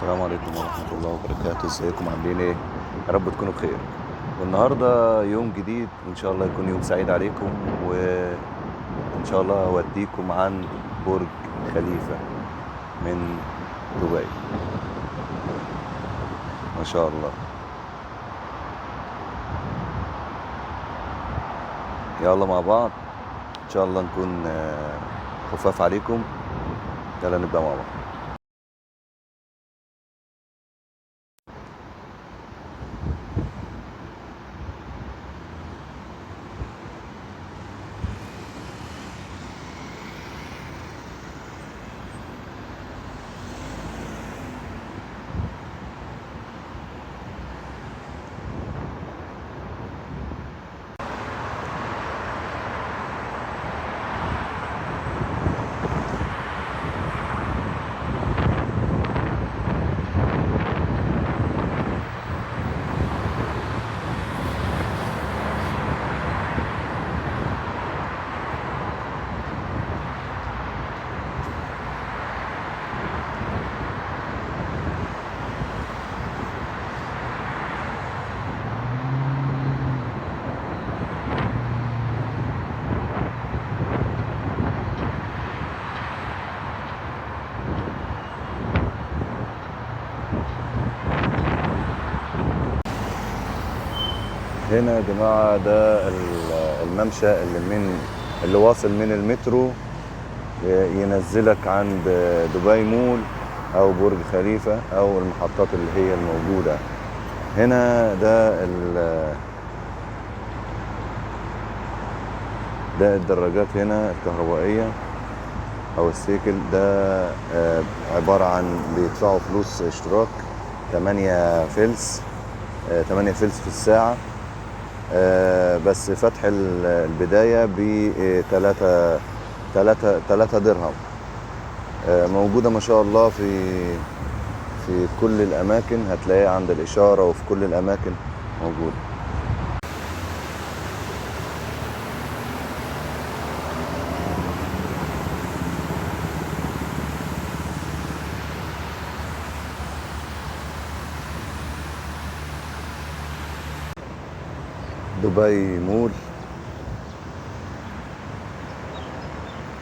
السلام عليكم ورحمة الله وبركاته. ازيكم عاملين ايه؟ يا رب تكونوا بخير. والنهاردة يوم جديد وان شاء الله يكون يوم سعيد عليكم، وان شاء الله اوديكم عند برج خليفة من دبي. ما شاء الله. يلا مع بعض ان شاء الله نكون خفاف عليكم. يلا نبدأ مع بعض. هنا يا جماعة ده الممشى اللي واصل من المترو، ينزلك عند دبي مول او برج خليفة او المحطات اللي هي الموجودة هنا. ده الدراجات هنا الكهربائية او السيكل ده. عبارة عن بيدفعوا فلوس اشتراك 8 فلس، 8 فلس في الساعة. بس فتح البداية ب 3 درهم. موجودة ما شاء الله في كل الأماكن، هتلاقيها عند الإشارة وفي كل الأماكن موجودة. دبي مول.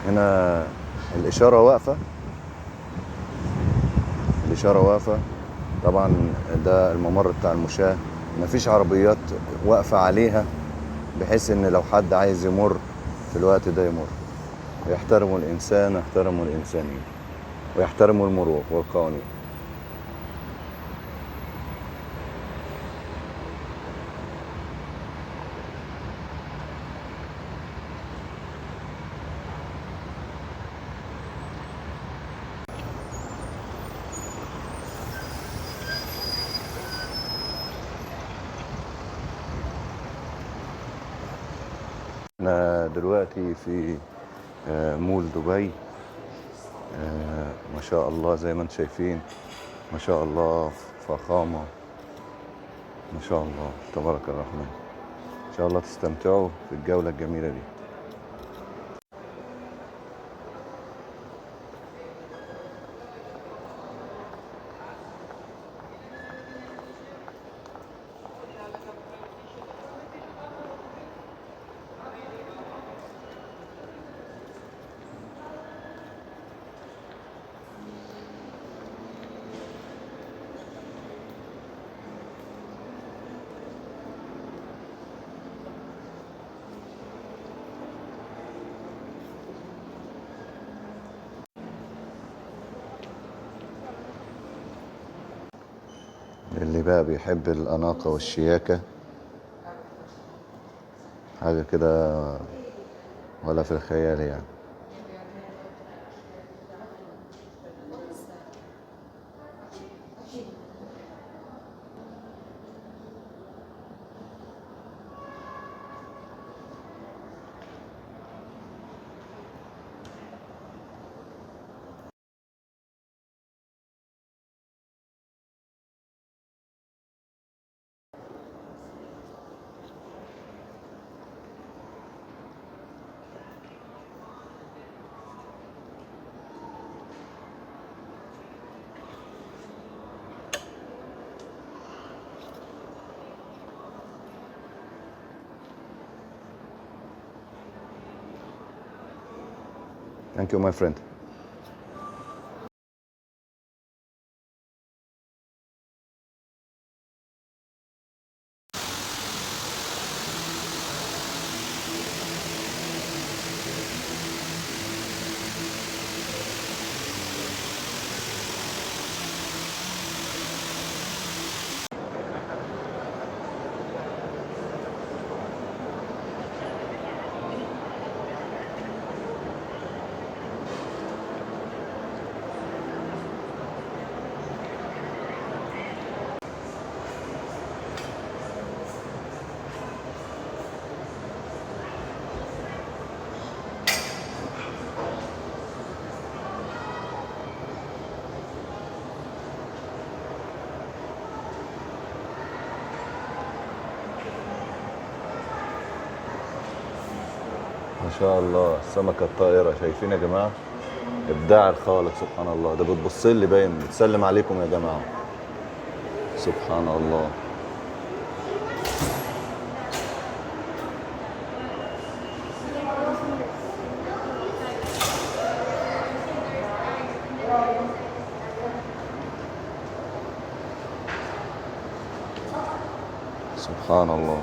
هنا الإشارة واقفة، طبعا. ده الممر بتاع المشاة، مفيش عربيات واقفة عليها، بحيث ان لو حد عايز يمر في الوقت ده يمر. يحترموا الإنسان، يحترموا الإنسانية، ويحترموا المرور والقوانين. احنا دلوقتي في مول دبي. ما شاء الله زي ما انتم شايفين، ما شاء الله فخامة، ما شاء الله تبارك الرحمن. ان شاء الله تستمتعوا في الجولة الجميلة دي. اللي بقى بيحب الأناقة والشياكة، حاجة كده ولا في الخيال يعني. Thank you my friend. ما شاء الله السمكة الطائرة، شايفين يا جماعة؟ إبداع الخالق سبحان الله. ده بتبص لي باين بتسلم عليكم يا جماعة. سبحان الله. سبحان الله.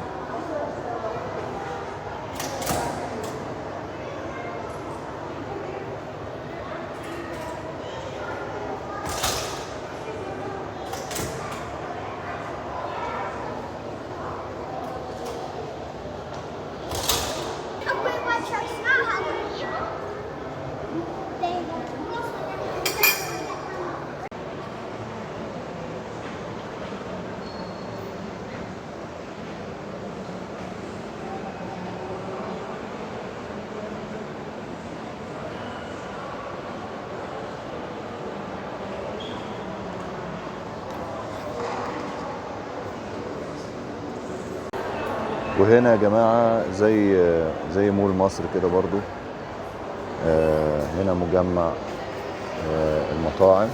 وهنا يا جماعة زي مول مصر كده برضو. هنا مجمع المطاعم.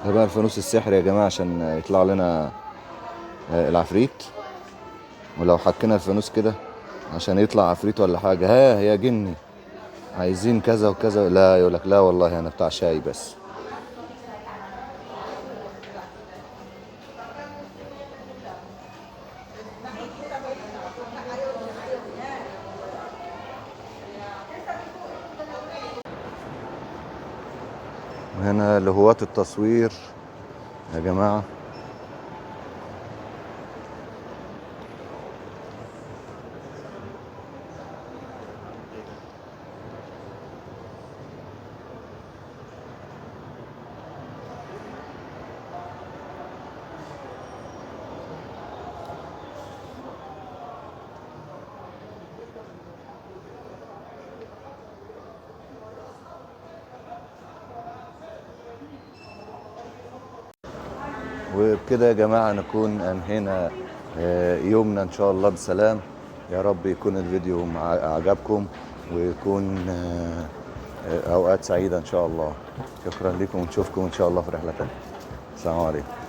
ده بقى الفانوس السحري يا جماعة عشان يطلع لنا العفريت. ولو حكينا الفانوس كده عشان يطلع عفريت ولا حاجة، ها يا جني عايزين كذا وكذا، لا يقولك لا والله انا بتاع شاي بس. وهنا لهواة التصوير يا جماعة. وبكده يا جماعة نكون أنهينا يومنا إن شاء الله بسلام. يا رب يكون الفيديو عجبكم ويكون أوقات سعيدة إن شاء الله. شكرا لكم ونشوفكم إن شاء الله في رحلة تانية. السلام عليكم.